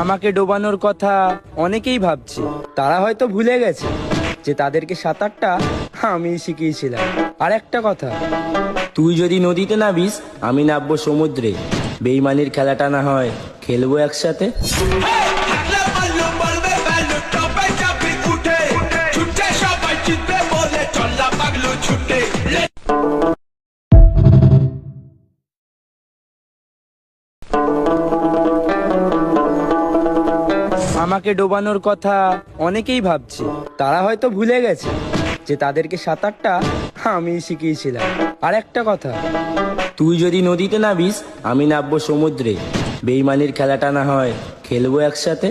আমাকে ডোবানোর কথা অনেকেই ভাবছে। তারা হয়তো ভুলে গেছে যে তাদেরকে সাঁতারটা আমি শিখিয়েছিলাম। আর একটা কথা, তুই যদি নদীতে নামিস, আমি নামবো সমুদ্রে। বেইমানির খেলাটা না হয় খেলবো একসাথে। আমাকে ডোবানোর কথা অনেকেই ভাবছে। তারা হয়তো ভুলে গেছে যে তাদেরকে সাঁতারটা আমি শিখিয়েছিলাম। আর একটা কথা, তুই যদি নদীতে নামিস, আমি নামবো সমুদ্রে। বেইমানির খেলাটা না হয় খেলবো একসাথে।